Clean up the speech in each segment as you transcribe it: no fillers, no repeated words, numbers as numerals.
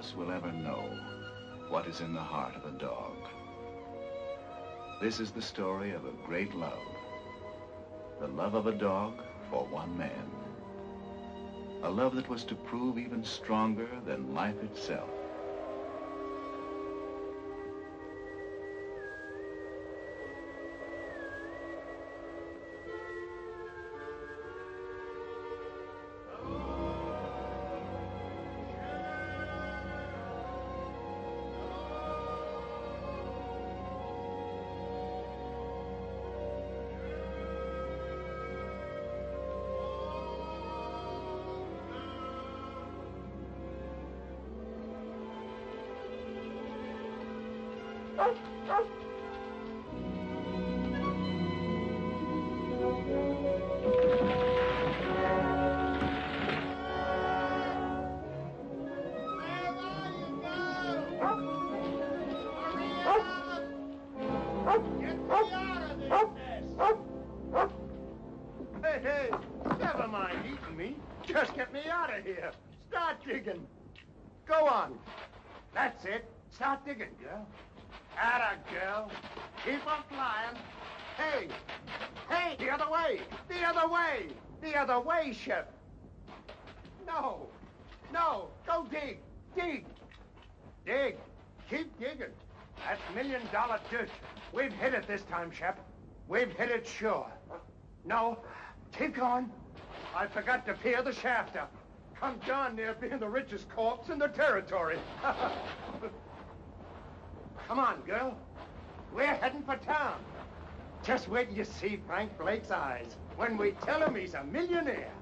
us will ever know what is in the heart of a dog. This is the story of a great love. The love of a dog for one man. A love that was to prove even stronger than life itself. Hey, never mind eating me. Just get me out of here. Start digging. Go on. That's it. Start digging, girl. Atta, girl. Keep on flying. Hey, hey, the other way. The other way. The other way, Shep. No, no, go dig. Dig. Dig. Keep digging. That's $1 million dirt. We've hit it this time, Shep. We've hit it sure. No, keep going. I forgot to pier the shaft up. I'm darn near being the richest corpse in the territory. Come on, girl. We're heading for town. Just wait till you see Frank Blake's eyes when we tell him he's a millionaire.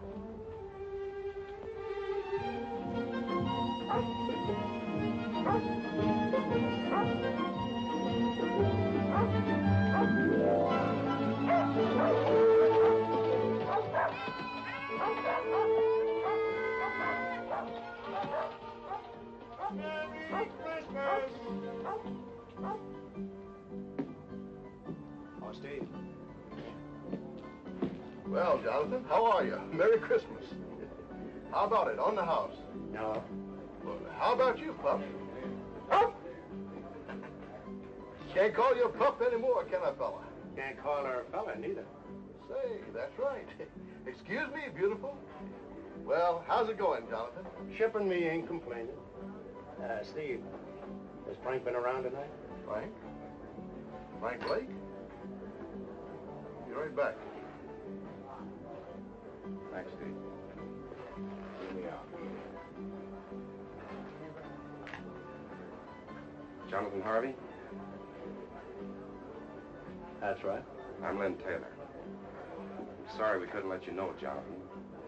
Merry Christmas! Oh, Steve. Well, Jonathan, how are you? Merry Christmas. How about it, on the house? No. Well, how about you, Pup? Can't call you a pup anymore, can I, fella? Can't call her a fella, neither. Say, that's right. Excuse me, beautiful. Well, how's it going, Jonathan? Shep and me ain't complaining. Steve, has Frank been around tonight? Frank? Frank Blake? Be right back. Thanks, Steve. Here we are. Jonathan Harvey? That's right. I'm Lynn Taylor. I'm sorry we couldn't let you know, Jonathan.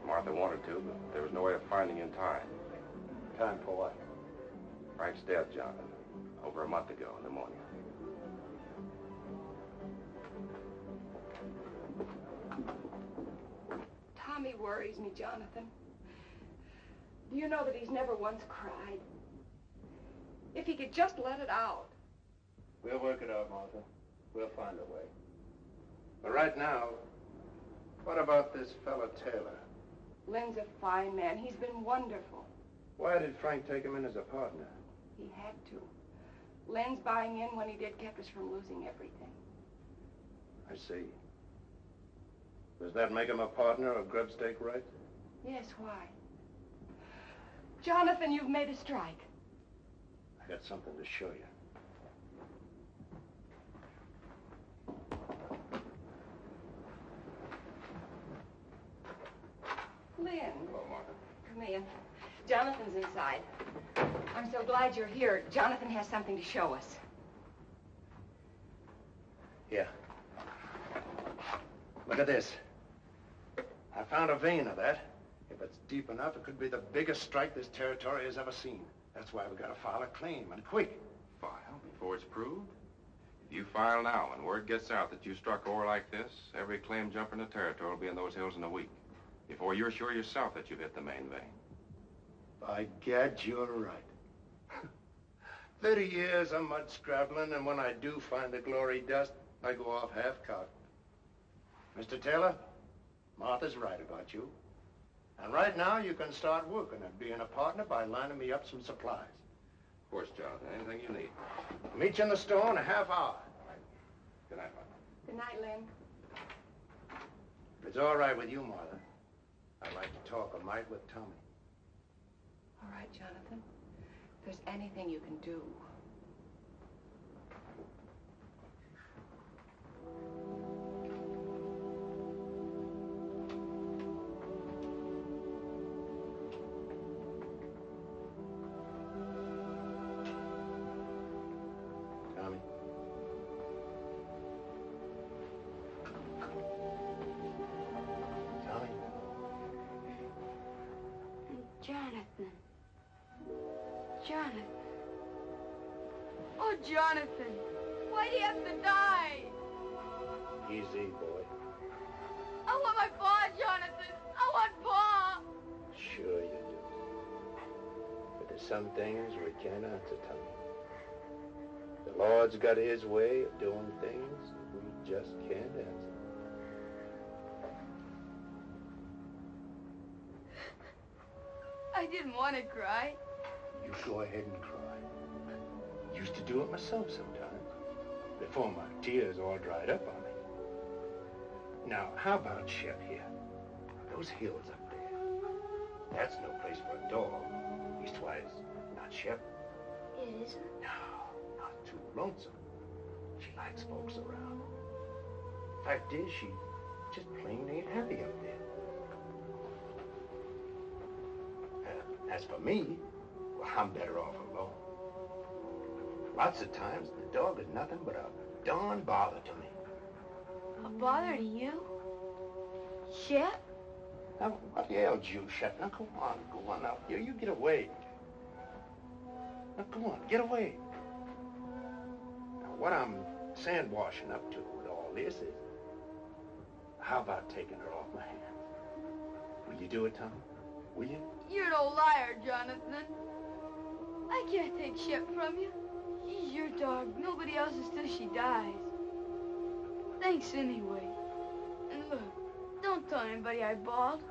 Martha wanted to, but there was no way of finding you in time. Time for what? Frank's dead, Jonathan. Over a month ago, pneumonia. Tommy worries me, Jonathan. Do you know that he's never once cried? If he could just let it out. We'll work it out, Martha. We'll find a way. But right now, what about this fella Taylor? Lynn's a fine man. He's been wonderful. Why did Frank take him in as a partner? He had to. Lynn's buying in when he did kept us from losing everything. I see. Does that make him a partner of grub stake rights? Yes, why? Jonathan, you've made a strike. I got something to show you. Lynn. Hello, Martha. Come in. Jonathan's inside. I'm so glad you're here. Jonathan has something to show us. Here. Look at this. I found a vein of that. If it's deep enough, it could be the biggest strike this territory has ever seen. That's why we gotta file a claim, and quick. File before it's proved? If you file now and word gets out that you struck ore like this, every claim jumper in the territory will be in those hills in a week. Before you're sure yourself that you've hit the main vein. By gad, you're right. 30 years of mud scrabbling, and when I do find the glory dust, I go off half-cocked. Mr. Taylor, Martha's right about you. And right now, you can start working at being a partner by lining me up some supplies. Of course, Jonathan. Anything you need. Meet you in the store in a half hour. Good night, Mother. Good night, Lynn. If it's all right with you, Martha, I'd like to talk a mite with Tommy. All right, Jonathan. If there's anything you can do. Tommy? Tommy? Jonathan. Jonathan. Oh, Jonathan. Why do you have to die? Easy, boy. I want my paw, Jonathan. I want paw. Sure you do. But there's some things we can't answer, Tommy. The Lord's got his way of doing things we just can't answer. I didn't want to cry. You go ahead and cry. Used to do it myself sometimes, before my tears all dried up on me. Now, how about Shep here? Those hills up there. That's no place for a dog. Leastwise, not Shep. It isn't? No, not too lonesome. She likes folks around. Fact is, she just plain ain't happy up there. As for me, well, I'm better off alone. Lots of times, the dog is nothing but a darn bother to me. A bother to you? Shep? Now, what ails you, Shep? Now, go on now. You get away. Now, go on, get away. Now, what I'm sandwashing up to with all this is, how about taking her off my hands? Will you do it, Tommy? Will you? You're no liar, Jonathan. I can't take Shep from you. She's your dog. Nobody else's till she dies. Thanks anyway. And look, don't tell anybody I bawled.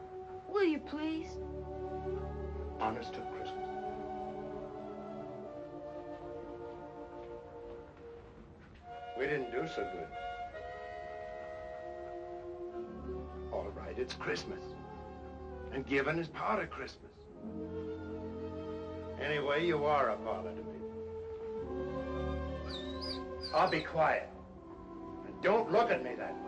Will you please? Honest to Christmas. We didn't do so good. All right, it's Christmas. And giving is part of Christmas. Anyway, you are a bother to me. I'll be quiet. And don't look at me that way.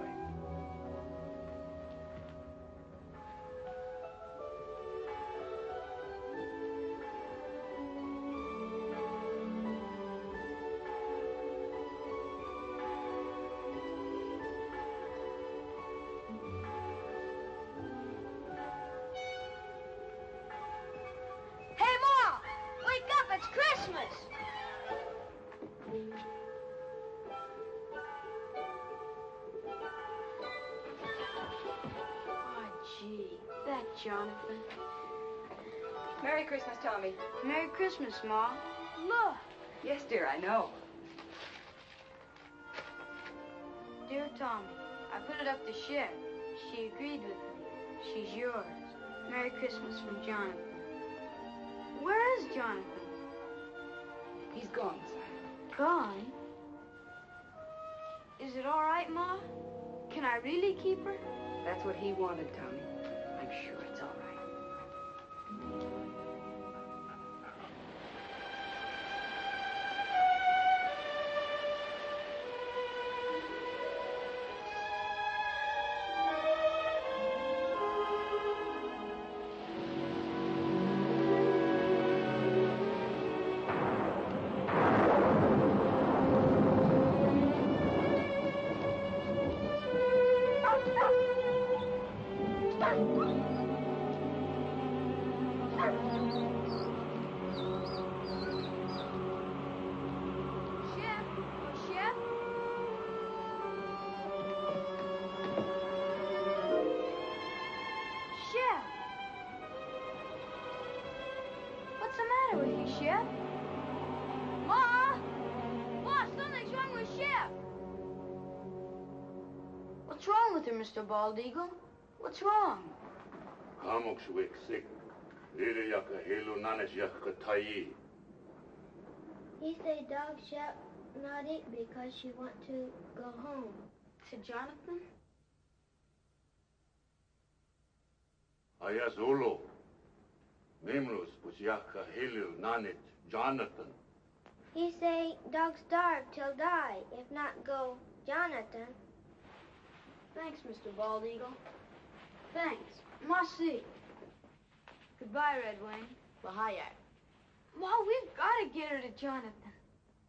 Jonathan. Merry Christmas, Tommy. Merry Christmas, Ma. Look. Yes, dear, I know. Dear Tommy, I put it up to Shep. She agreed with me. She's yours. Merry Christmas from Jonathan. Where is Jonathan? He's gone, son. Gone? Is it all right, Ma? Can I really keep her? That's what he wanted, Tommy. I'm sure it's all right. Mr. Bald Eagle? What's wrong? He say dog Shep not eat because she want to go home. To Jonathan? Ayazulu. Mimlus Busyaka Hilu Nanit Jonathan. He say dog starve till die, if not go Jonathan. Thanks, Mr. Bald Eagle. Thanks. Merci. Goodbye, Red Wing. Bahayak. Ma, we've got to get her to Jonathan.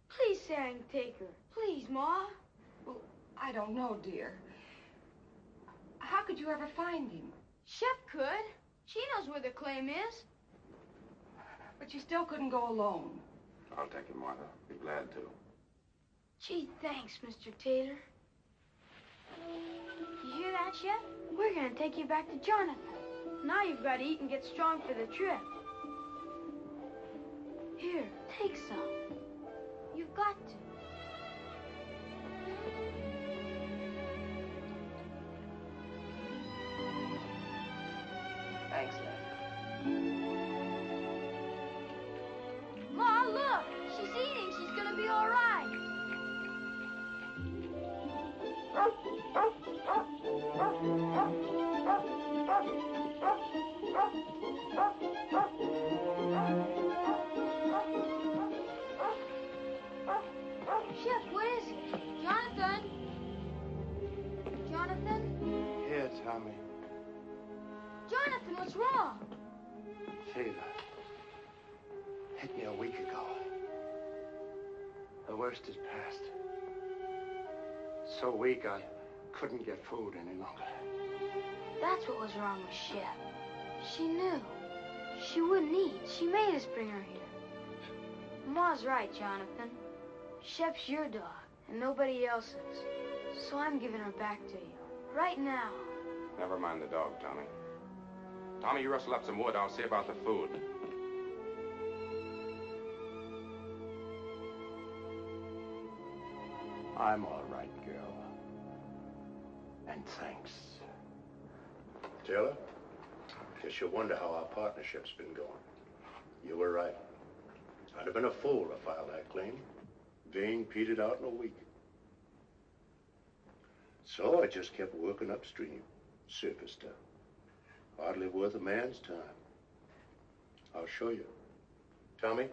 Please say I can take her. Please, Ma. Well, I don't know, dear. How could you ever find him? Shep could. She knows where the claim is. But you still couldn't go alone. I'll take him, Martha. Be glad to. Gee, thanks, Mr. Tater. You hear that, Shep? We're gonna take you back to Jonathan. Now you've got to eat and get strong for the trip. Here, take some. You've got to. Thanks, Lynn. Ma, look! She's eating. She's gonna be all right. Shep, what is it? Jonathan? Jonathan? Here, Tommy. Jonathan, what's wrong? Fever. Hit me a week ago. The worst is past. So weak I couldn't get food any longer. That's what was wrong with Shep. She knew. She wouldn't eat. She made us bring her here. Ma's right, Jonathan. Shep's your dog, and nobody else's. So I'm giving her back to you. Right now. Never mind the dog, Tommy. Tommy, you rustle up some wood. I'll see about the food. I'm all right, girl. And thanks. Taylor, guess you wonder how our partnership's been going. You were right. I'd have been a fool to file that claim. Vein petered out in a week. So I just kept working upstream. Surface stuff. Hardly worth a man's time. I'll show you. Tommy,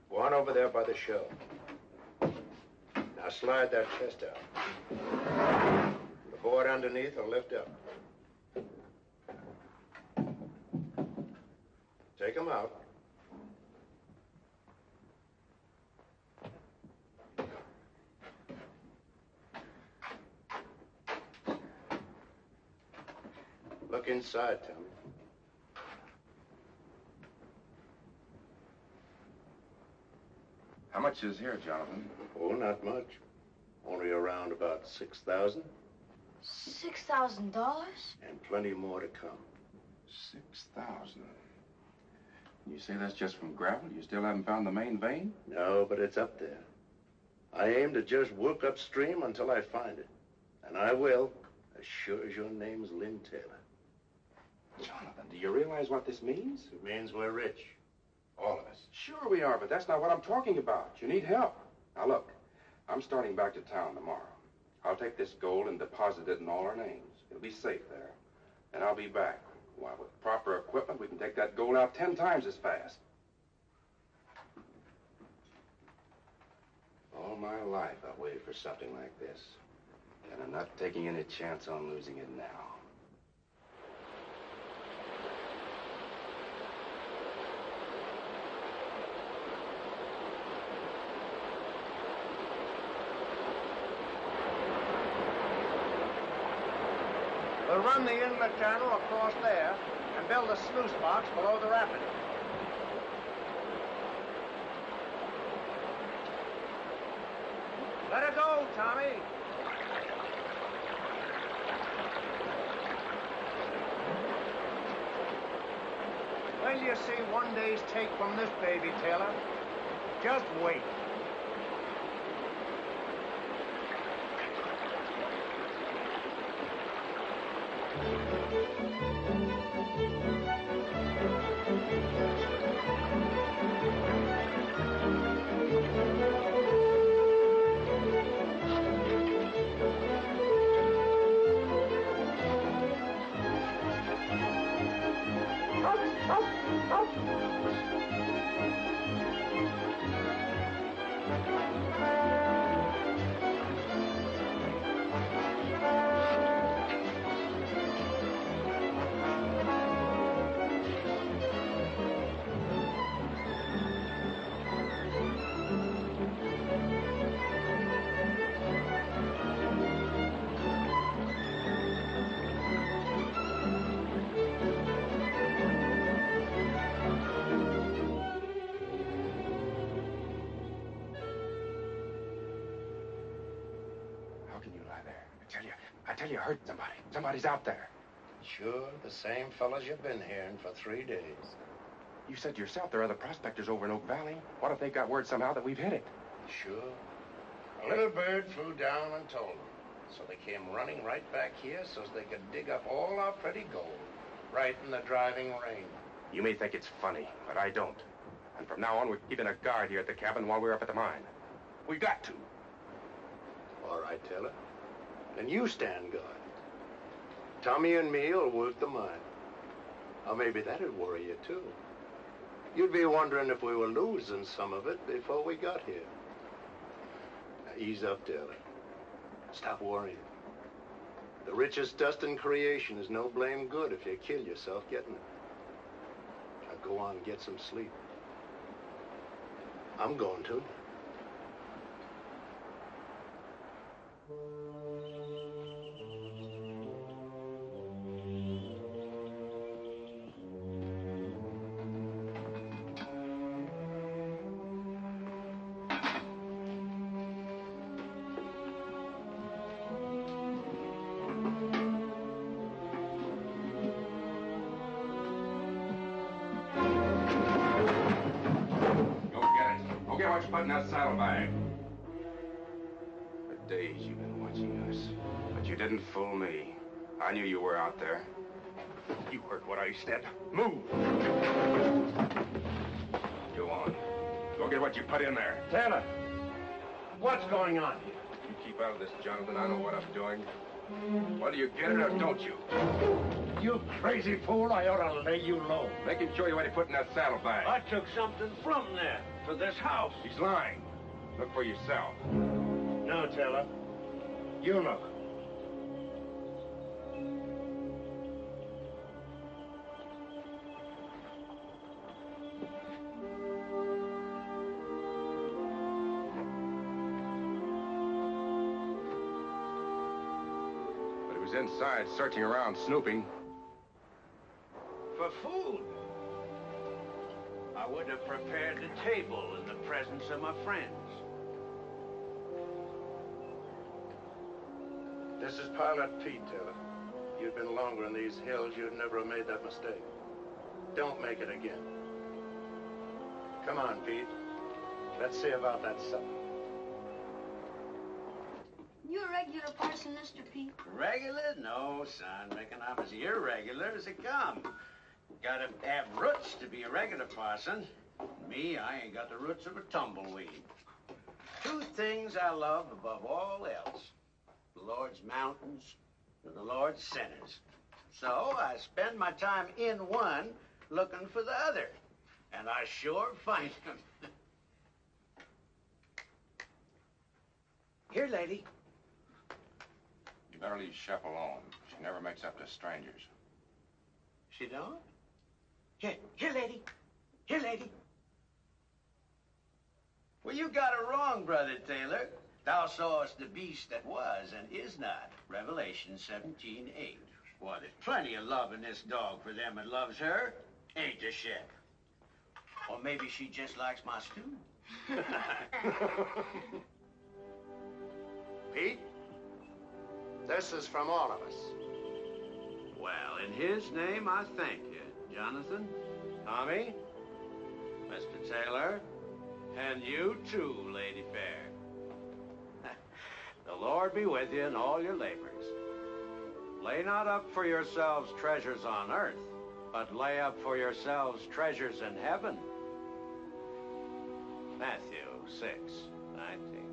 go on over there by the shelf. Now slide that chest out. The board underneath will lift up. Take them out. Look inside, Tommy. How much is here, Jonathan? Oh, not much. Only around about 6,000. $6,000? And plenty more to come. 6,000. You say that's just from gravel? You still haven't found the main vein? No, but it's up there. I aim to just work upstream until I find it. And I will, as sure as your name's Lynn Taylor. Jonathan, do you realize what this means? It means we're rich. All of us. Sure we are, but that's not what I'm talking about. You need help. Now look, I'm starting back to town tomorrow. I'll take this gold and deposit it in all our names. It'll be safe there. And I'll be back. Why, with proper equipment, we can take that gold out 10 times as fast. All my life, I've waited for something like this. And I'm not taking any chance on losing it now. We'll run the inlet channel across there and build a sluice box below the rapid. Let her go, Tommy. When do you see one day's take from this baby, Taylor? Just wait. I tell you, I heard somebody. Somebody's out there. Sure, the same fellas you've been hearing for 3 days. You said yourself there are other prospectors over in Oak Valley. What if they got word somehow that we've hit it? Sure. A little bird flew down and told them. So they came running right back here so they could dig up all our pretty gold. Right in the driving rain. You may think it's funny, but I don't. And from now on, we're keeping a guard here at the cabin while we're up at the mine. We got to. All right, Taylor. Then you stand guard. Tommy and me will work the mine. Or maybe that'd worry you, too. You'd be wondering if we were losing some of it before we got here. Now, ease up, Taylor. Stop worrying. The richest dust in creation is no blame good if you kill yourself getting it. Now, go on and get some sleep. I'm going to. Put in that saddlebag. For days you've been watching us, but you didn't fool me. I knew you were out there. You heard what I said. Move! Go on. Go get what you put in there. Taylor, what's going on here? You keep out of this, Jonathan. I know what I'm doing. Whether you get it or don't you? You crazy fool, I ought to lay you low. Make him show you what he put in that saddlebag. I took something from there to this house. He's lying. Look for yourself. No, Taylor. You look. But he was inside, searching around, snooping. For food. I would have prepared the table in the presence of my friends. This is Pilot Pete, Taylor. If you'd been longer in these hills, you'd never have made that mistake. Don't make it again. Come on, Pete. Let's see about that supper. You a regular parson, Mr. Pete? Regular? No, son. Reckon I'm as irregular as it come. Gotta have roots to be a regular parson. Me, I ain't got the roots of a tumbleweed. 2 things I love above all else. The Lord's mountains and the Lord's sinners. So I spend my time in one looking for the other. And I sure find them. Here, lady. You better leave Shep alone. She never makes up to strangers. She don't? Here, lady. Here, lady. Well, you got it wrong, Brother Taylor. Thou sawest the beast that was and is not. Revelation 17:8. Why, there's plenty of love in this dog for them that loves her. Ain't there, Shep? Or maybe she just likes my stew. Pete, this is from all of us. Well, in his name, I thank you, Jonathan, Tommy, Mr. Taylor, and you too, Lady Fair. The Lord be with you in all your labors. Lay not up for yourselves treasures on earth, but lay up for yourselves treasures in heaven. Matthew 6:19.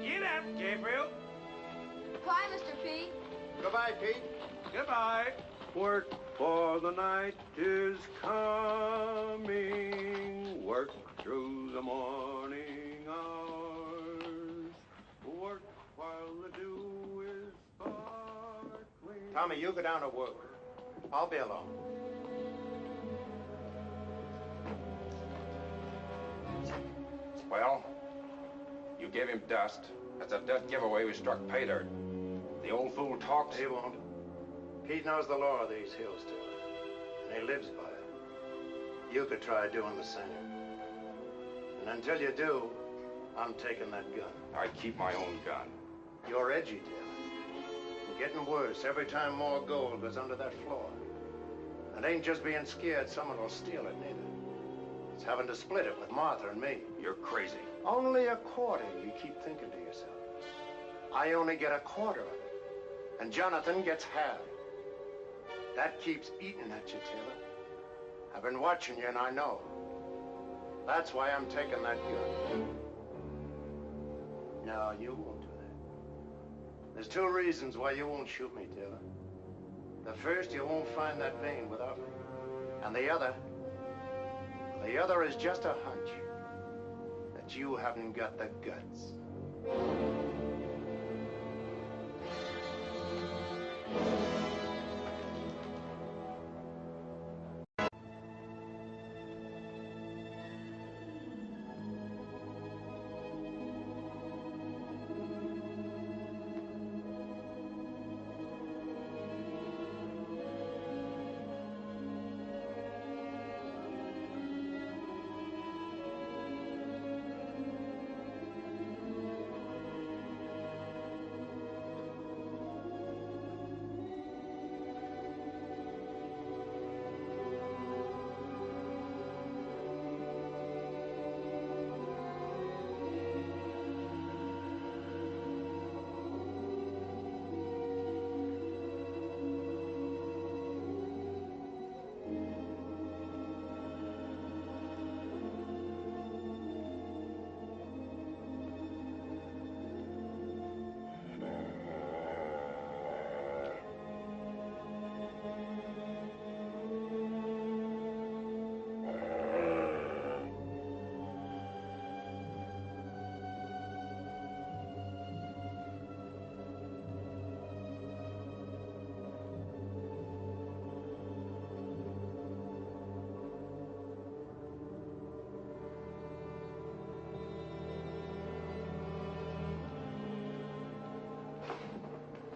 Get up, Gabriel. Bye, Mr. Pete. Goodbye, Pete. Goodbye. Work for the night is coming. Work through the morning hours. Work while the dew is sparkling. Tommy, you go down to work. I'll be along. Well, you gave him dust. That's a dead giveaway we struck pay dirt. The old fool talks. He won't. Pete knows the law of these hills, Taylor, and he lives by it. You could try doing the same. And until you do, I'm taking that gun. I keep my own gun. You're edgy, Taylor. You're getting worse every time more gold goes under that floor. And ain't just being scared someone will steal it, neither. It's having to split it with Martha and me. You're crazy. Only a quarter, you keep thinking to yourself. I only get a quarter of it. And Jonathan gets half. That keeps eating at you, Taylor. I've been watching you, and I know. That's why I'm taking that gun. No, you won't do that. There's two reasons why you won't shoot me, Taylor. The first, you won't find that vein without me. And the other is just a hunch that you haven't got the guts.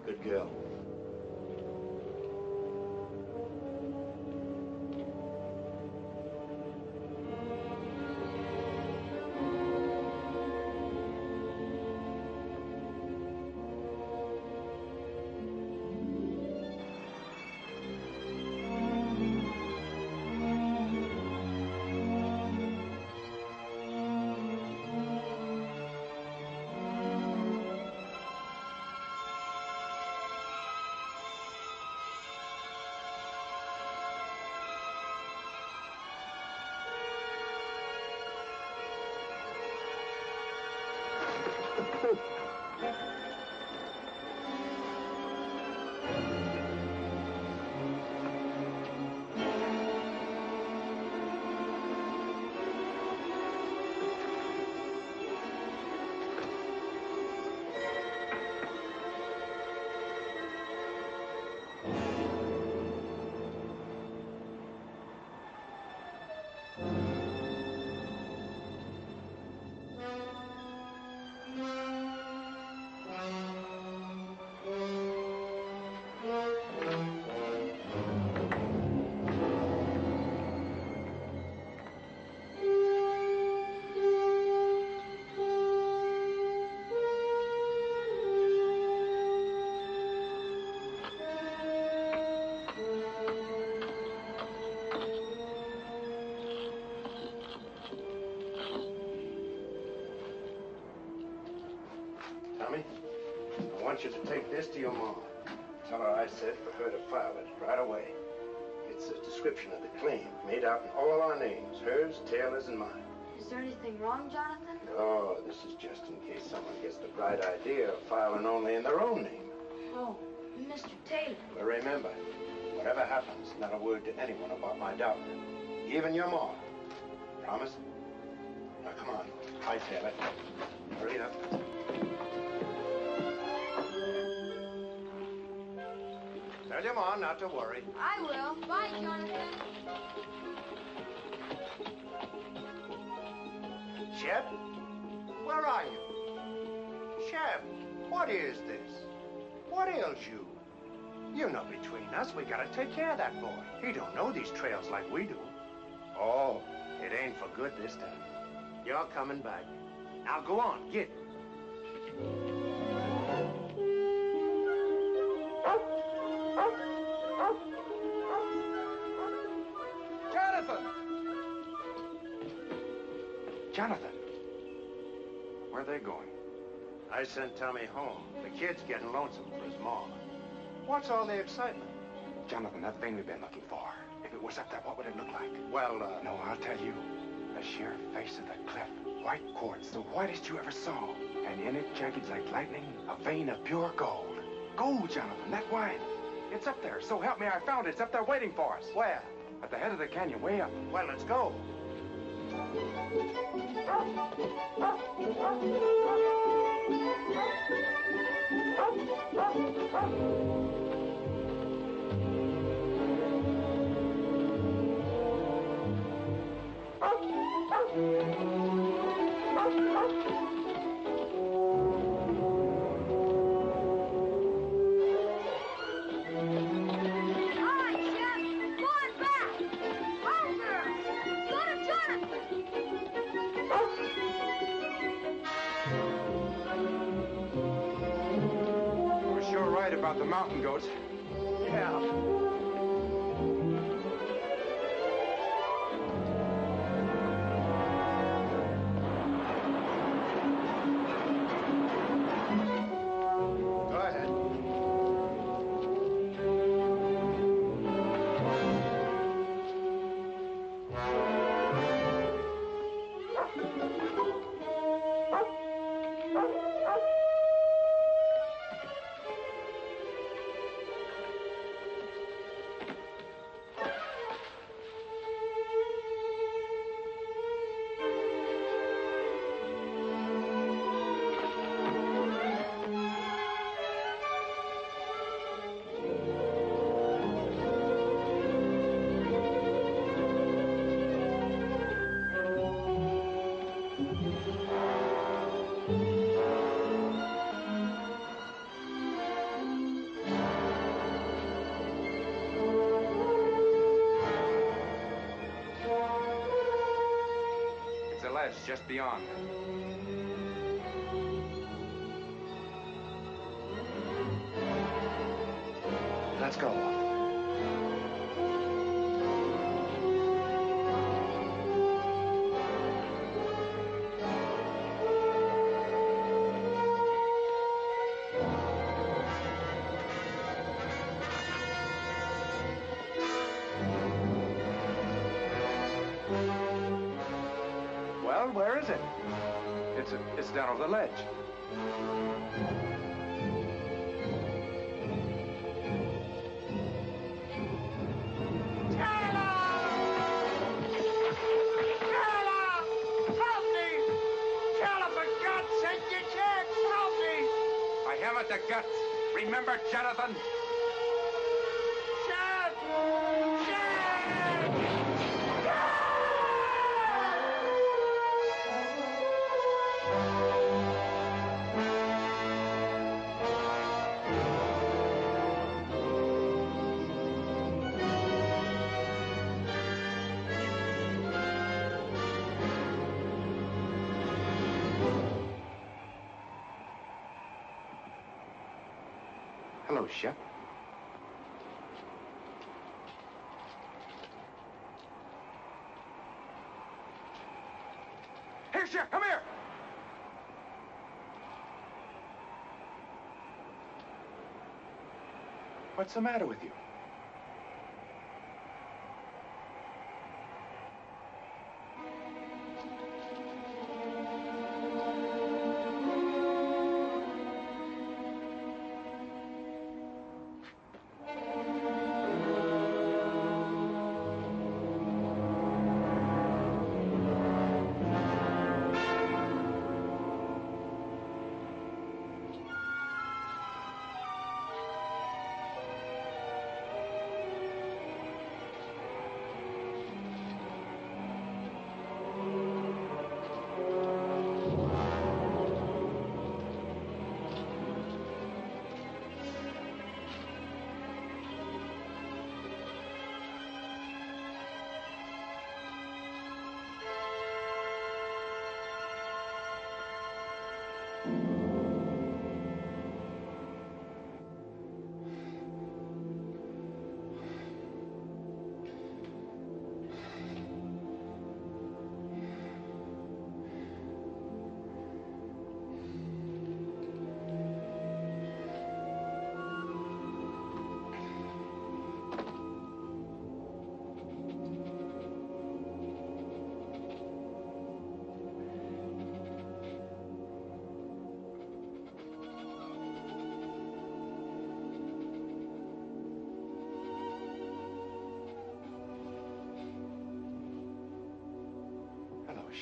Good girl. Tommy, I want you to take this to your mom. Tell her I said for her to file it right away. It's a description of the claim, made out in all our names, hers, Taylor's, and mine. Is there anything wrong, Jonathan? Oh, this is just in case someone gets the bright idea of filing only in their own name. Oh, Mr. Taylor. But remember, whatever happens, not a word to anyone about my daughter. Even your mom. Promise? Now, come on. Hightail it. Hurry up. Tell your mom not to worry. I will. Bye, Jonathan. Shep? Where are you? Shep, what is this? What ails you? You're not between us. We gotta take care of that boy. He don't know these trails like we do. Oh, it ain't for good this time. You're coming back. Now go on, get. Jonathan! Jonathan! Where are they going? I sent Tommy home. The kid's getting lonesome for his mom. What's all the excitement? Jonathan, that vein we've been looking for. If it was up there, what would it look like? Well, No, I'll tell you. The sheer face of the cliff. White quartz, the whitest you ever saw. And in it, jagged like lightning, a vein of pure gold. Gold, Jonathan, that wine. It's up there. So help me, I found it. It's up there waiting for us. Where? At the head of the canyon, way up. Well, let's go. About the mountain goats. Yeah. Go ahead. Just beyond. Let's go. Well, where is it? It's down over the ledge. The guts. Remember, Jonathan? Shep! Shep! Hello, Shep. Here, Shep, come here! What's the matter with you?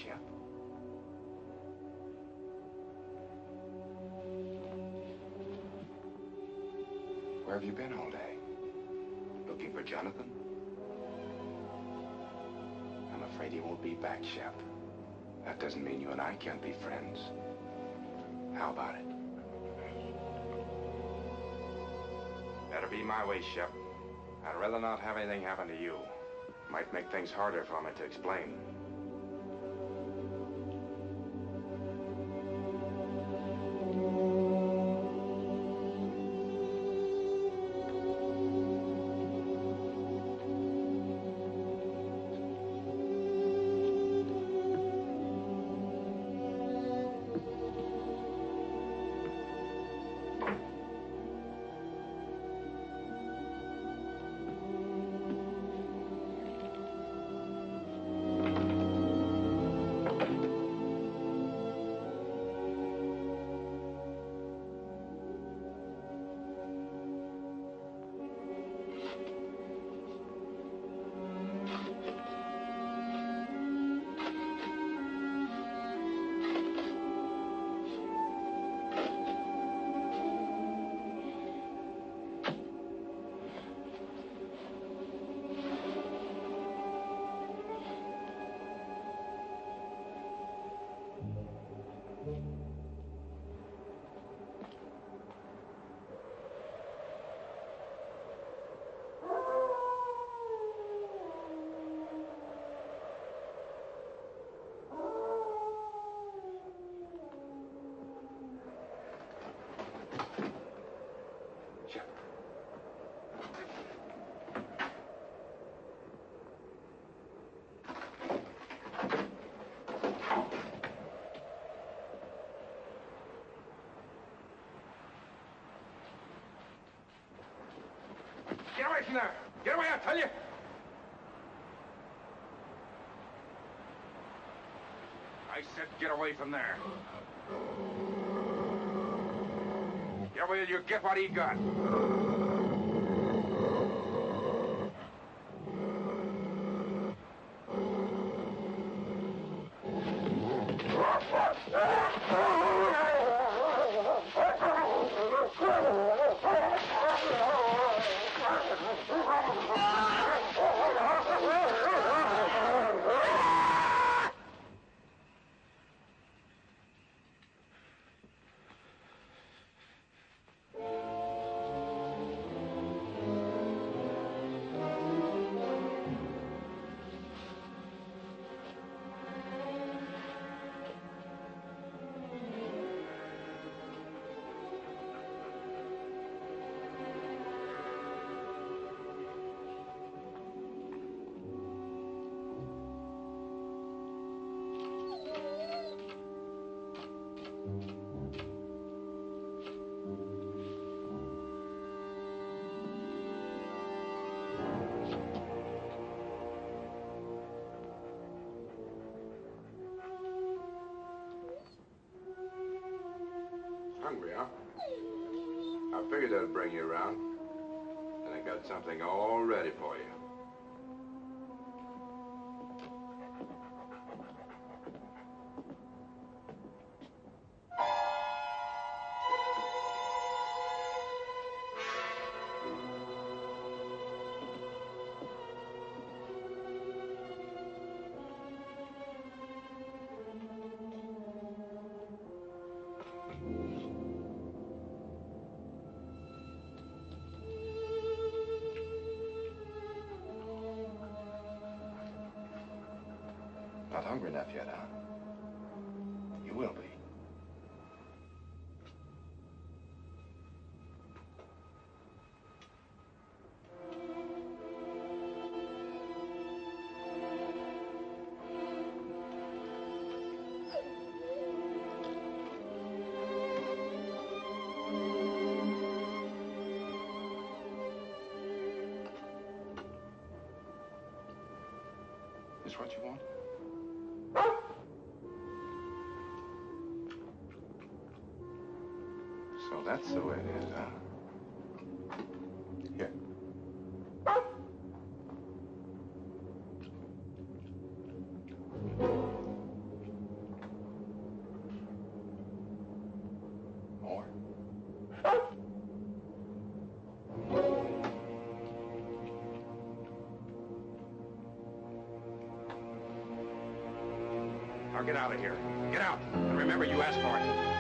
Shep. Where have you been all day? Looking for Jonathan? I'm afraid he won't be back, Shep. That doesn't mean you and I can't be friends. How about it? Better be my way, Shep. I'd rather not have anything happen to you. Might make things harder for me to explain. Get away from there! Get away, I tell you! I said get away from there. Get away and you get what he got. Hungry, huh? I figured that'd bring you around. And I got something all ready for you. Not hungry enough yet, huh? You will be. Is what you want? So that's the way it is, huh? Here. Now get out of here. Get out. And remember, you asked for it.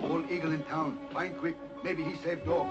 Old eagle in town. Find quick. Maybe he saved dog.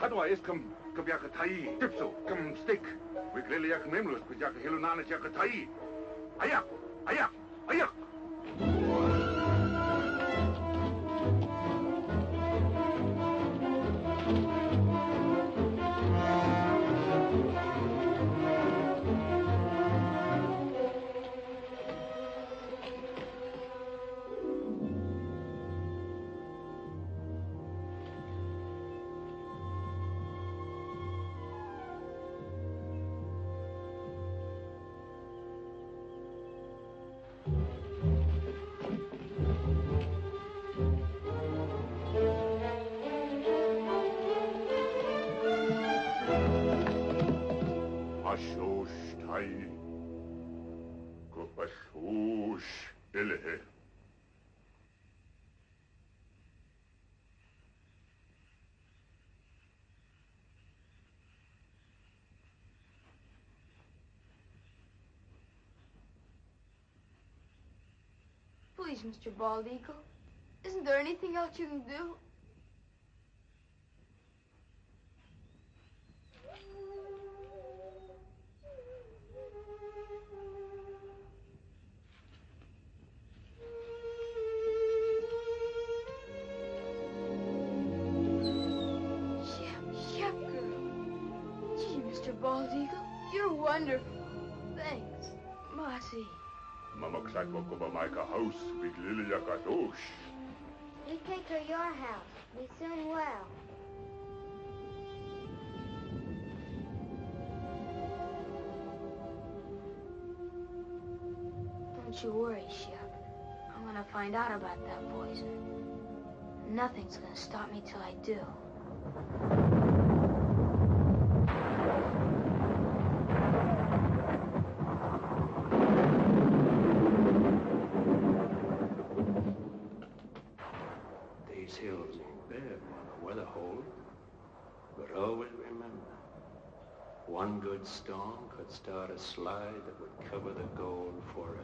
Hadwa iskam kabyaka tai tipso kam stick. Wiklele yak memlos kujaka hilunana chaka tai. Ayak, ayak, ayak. Mashosh Tai. Kopashosh Elehe. Please, Mr. Bald Eagle, isn't there anything else you can do? Shep girl. Gee, Mr. Bald Eagle, you're wonderful. Thanks, Mossy. Mamaksako Maika house, Big Lily Yakadosh. You take her your house. Be soon well. Don't you worry, Shep. I'm gonna find out about that poison. Nothing's gonna stop me till I do. These hills ain't bad, Mother. Weather hold. But always remember, one good storm could start a slide that would cover the gold forever.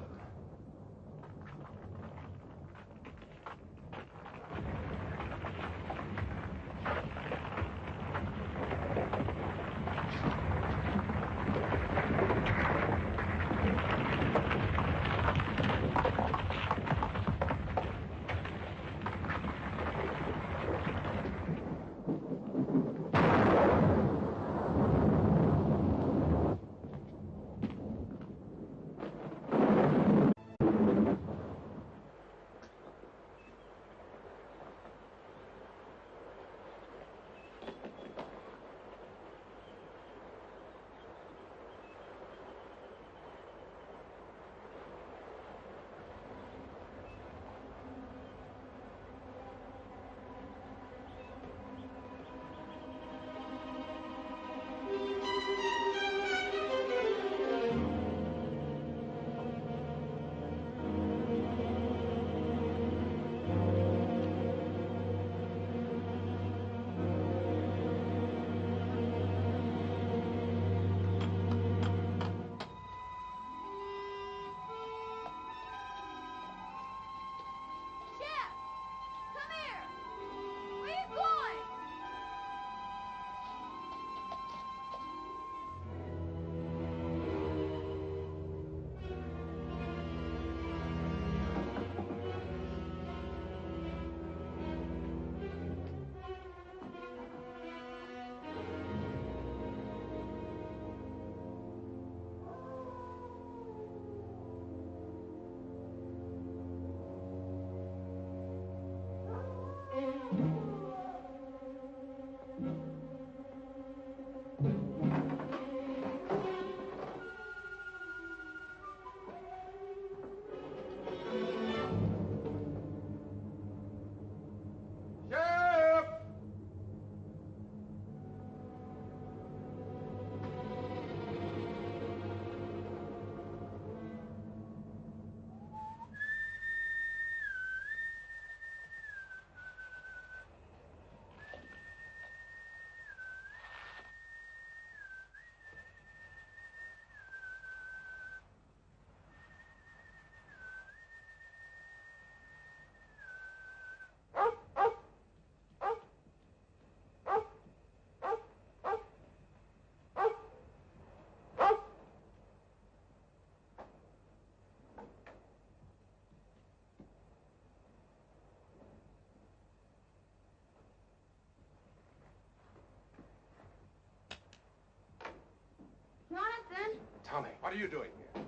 Jonathan? Tommy, what are you doing here?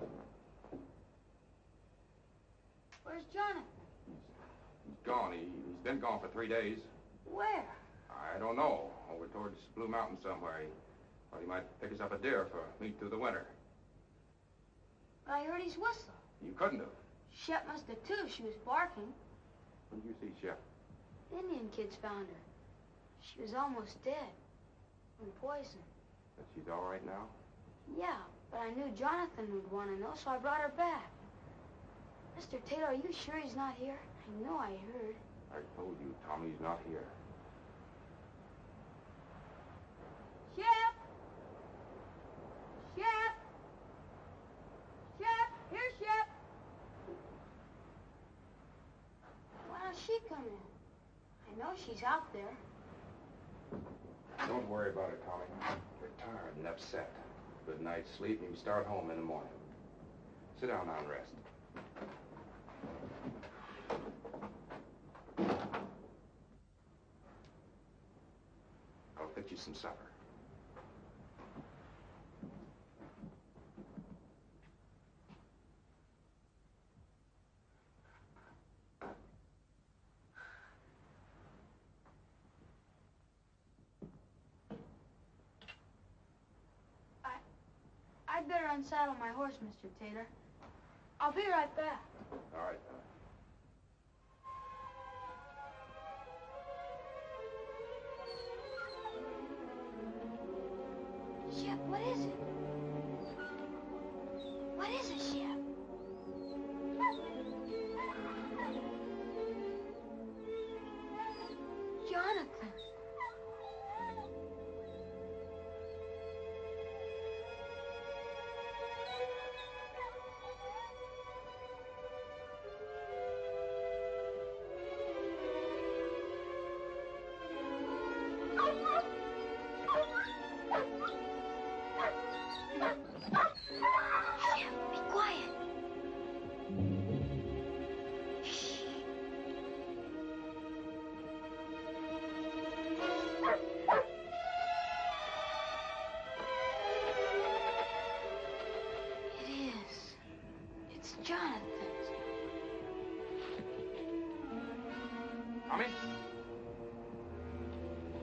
Where's Jonathan? He's gone. He's been gone for 3 days. Where? I don't know. Over towards Blue Mountain somewhere. He thought he might pick us up a deer for meat through the winter. But I heard his whistle. You couldn't have. Shep must have too. She was barking. When did you see Shep? The Indian kids found her. She was almost dead. From poison. But she's all right now? Yeah, but I knew Jonathan would want to know, so I brought her back. Mr. Taylor, are you sure he's not here? I know I heard. I told you, Tommy's not here. Shep! Shep! Shep! Here, Shep! Why don't she come in? I know she's out there. Don't worry about it, Tommy. You're tired and upset. Good night's sleep, and you can start home in the morning. Sit down now and rest. I'll fix you some supper. I'd better unsaddle my horse, Mr. Taylor. I'll be right back. All right, Shep, what is it? What is it, Shep? Jonathan.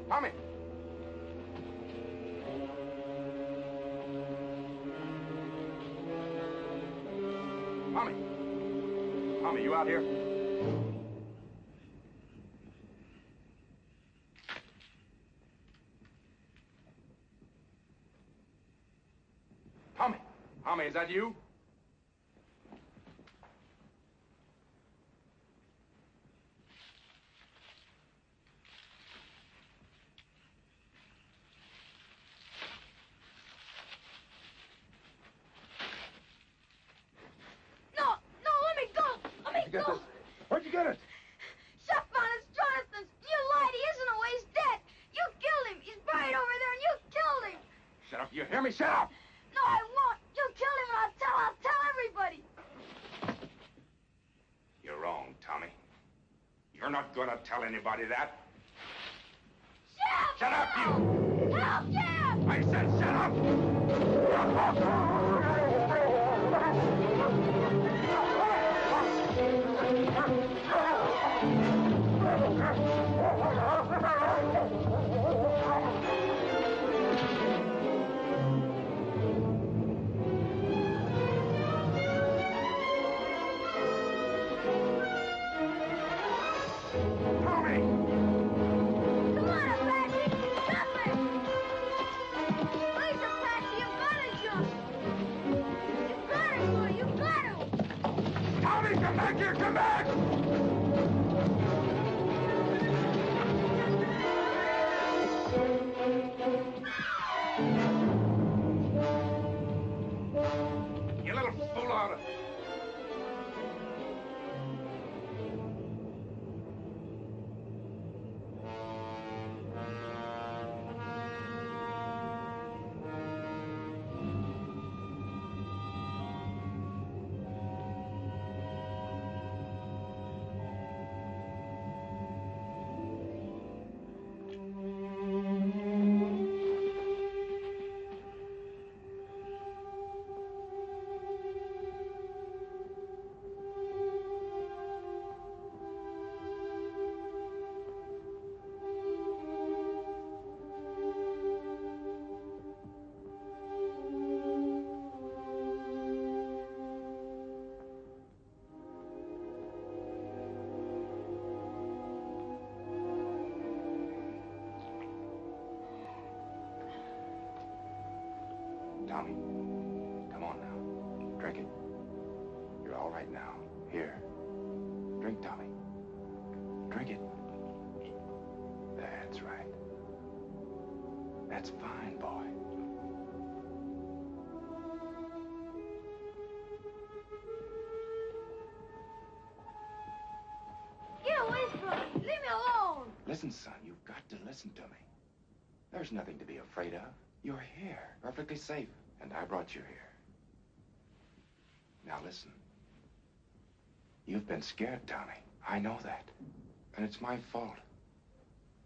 Tommy! Tommy! Tommy, you out here? Tommy! Tommy, is that you? Where'd you get it? Shep found it. It's Jonathan's. You lied. He isn't away. He's dead. You killed him. He's buried over there, and you killed him. Shut up. You hear me? Shut up! No, I won't. You killed him, and I'll tell everybody. You're wrong, Tommy. You're not gonna tell anybody that. Shep! Shut up, you! Help, Shep! I said shut up! Come back! You little fool out of... Tommy, come on now. Drink it. You're all right now. Here. Drink, Tommy. Drink it. That's right. That's fine, boy. Get away from me. Leave me alone. Listen, son, you've got to listen to me. There's nothing to be afraid of. You're here, perfectly safe, and I brought you here. Now listen. You've been scared, Tommy. I know that. And it's my fault.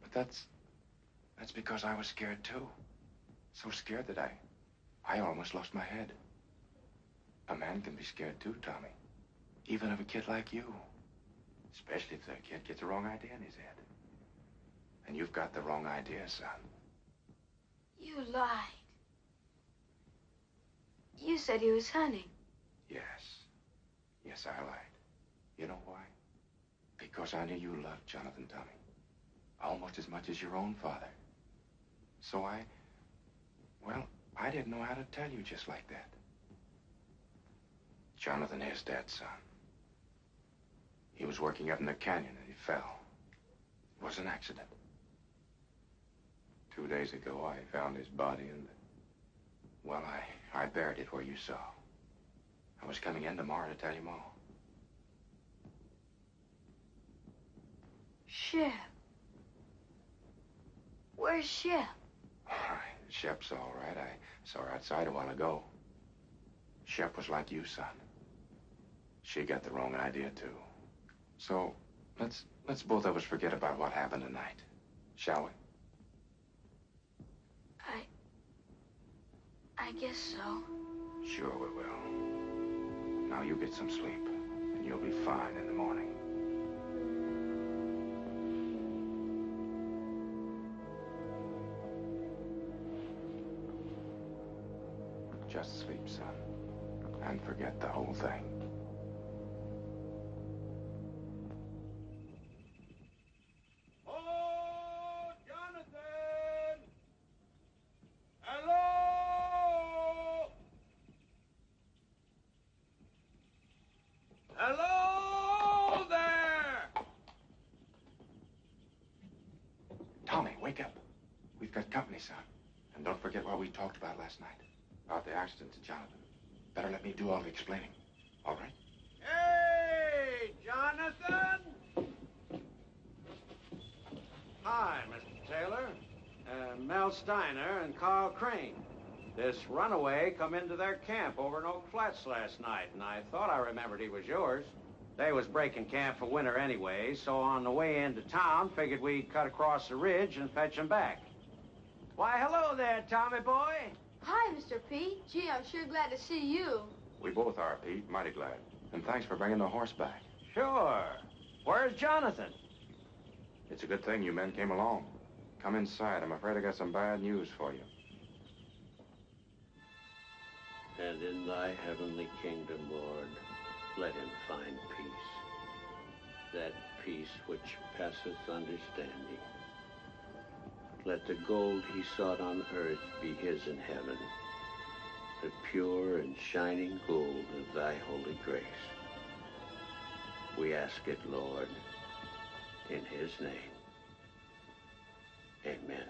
But that's because I was scared, too. So scared that I almost lost my head. A man can be scared, too, Tommy. Even of a kid like you. Especially if the kid gets the wrong idea in his head. And you've got the wrong idea, son. You lied. You said he was hunting. Yes. Yes, I lied. You know why? Because I knew you loved Jonathan, Tommy. Almost as much as your own father. So I didn't know how to tell you just like that. Jonathan is dead, son. He was working up in the canyon and he fell. It was an accident. 2 days ago, I found his body and, well, I buried it where you saw. I was coming in tomorrow to tell you all. Shep. Where's Shep? Shep's all right. I saw her outside a while ago. Shep was like you, son. She got the wrong idea, too. So, let's both of us forget about what happened tonight. Shall we? I guess so. Sure we will. Now you get some sleep, and you'll be fine in the morning. Just sleep, son, and forget the whole thing. Oh, Jonathan! Hello! Hello there! Tommy, wake up. We've got company, son. And don't forget what we talked about last night. About the accident to Jonathan. Better let me do all the explaining. All right? Hey, Jonathan! Hi, Mr. Taylor. Mel Steiner and Carl Crane. This runaway come into their camp over in Oak Flats last night, and I thought I remembered he was yours. They was breaking camp for winter anyway, so on the way into town, figured we'd cut across the ridge and fetch him back. Why, hello there, Tommy boy. Hi, Mr. P. Gee, I'm sure glad to see you. We both are, Pete. Mighty glad. And thanks for bringing the horse back. Sure. Where's Jonathan? It's a good thing you men came along. Come inside. I'm afraid I got some bad news for you. And in thy heavenly kingdom, Lord, let him find peace. That peace which passeth understanding. Let the gold he sought on earth be his in heaven, the pure and shining gold of thy holy grace. We ask it, Lord, in his name. Amen.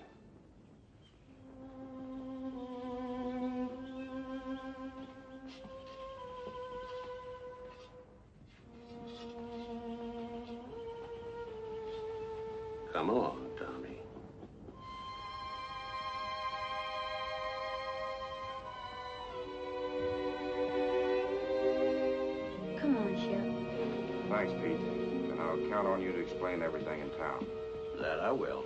Come along, Tommy. Come on, Shep. Thanks, Pete. And I'll count on you to explain everything in town. That I will.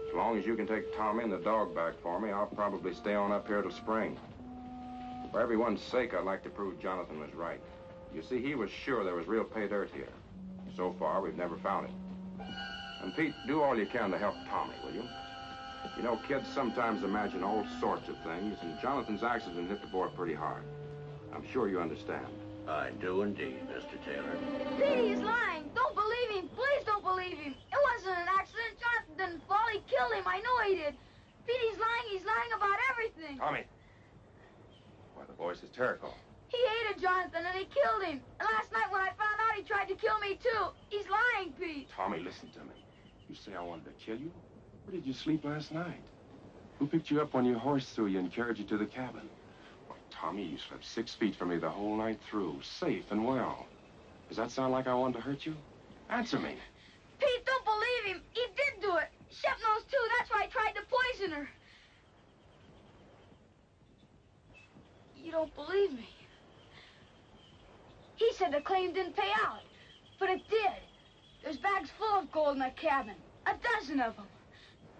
As long as you can take Tommy and the dog back for me, I'll probably stay on up here till spring. For everyone's sake, I'd like to prove Jonathan was right. You see, he was sure there was real pay dirt here. So far, we've never found it. And Pete, do all you can to help Tommy, will you? You know, kids sometimes imagine all sorts of things, and Jonathan's accident hit the boy pretty hard. I'm sure you understand. I do indeed, Mr. Taylor. Pete, he's lying. Don't believe him. Please don't believe him. It wasn't an accident. Jonathan didn't fall. He killed him. I know he did. Pete, he's lying. He's lying about everything. Tommy, The voice is Terrical. He hated Jonathan and he killed him. And last night when I found out, he tried to kill me too. He's lying, Pete. Tommy, listen to me. You say I wanted to kill you? Where did you sleep last night? Who picked you up when your horse threw you and carried you to the cabin? Well, Tommy, you slept 6 feet from me the whole night through, safe and well. Does that sound like I wanted to hurt you? Answer me. Pete, don't believe him. He did do it. Shep knows too. That's why I tried to poison her. You don't believe me. He said the claim didn't pay out, but it did. There's bags full of gold in that cabin. 12 of them.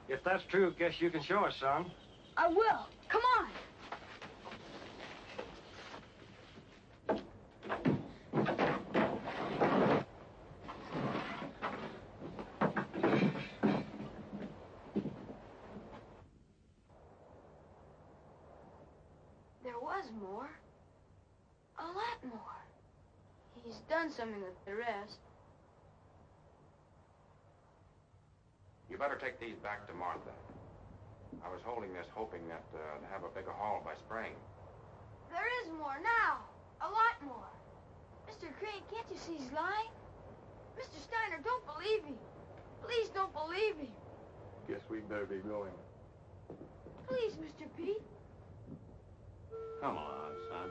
If that's true, guess you can show us some. I will. Come on. There was more. A lot more. He's done something with the rest. You better take these back to Martha. I was holding this hoping that to have a bigger haul by spring. There is more now. A lot more. Mr. Crane, can't you see he's lying? Mr. Steiner, don't believe him. Please don't believe him. Guess we'd better be going. Please, Mr. Pete. Come on, son.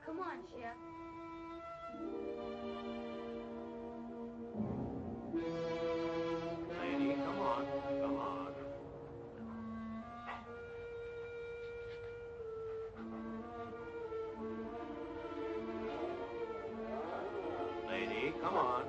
Come on, Shep. Lady, come on. Come on. Lady, come on.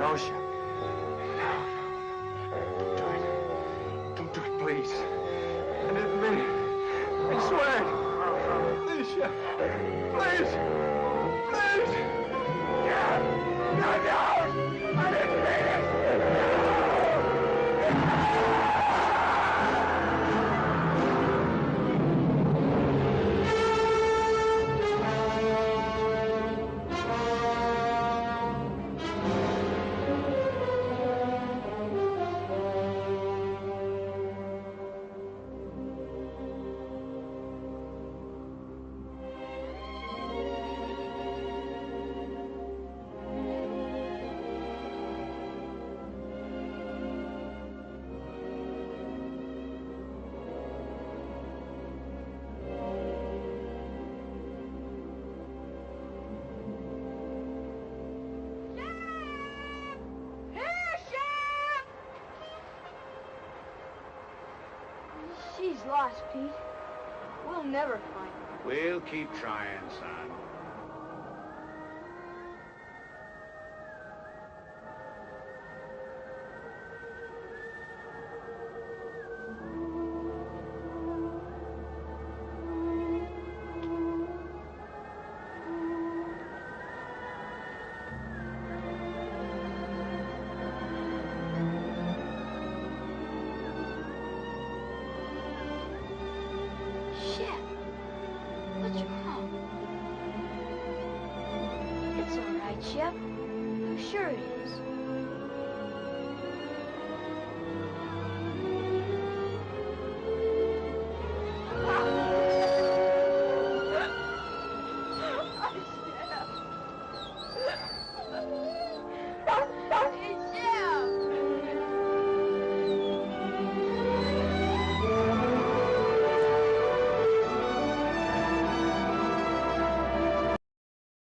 No, Shep. No. Don't do it. Don't do it, please. I didn't mean it. I swear. Please, Shep. Please. Please. No. I didn't mean it. She's lost, Pete. We'll never find her. We'll keep trying, son. Shep, I'm sure it is.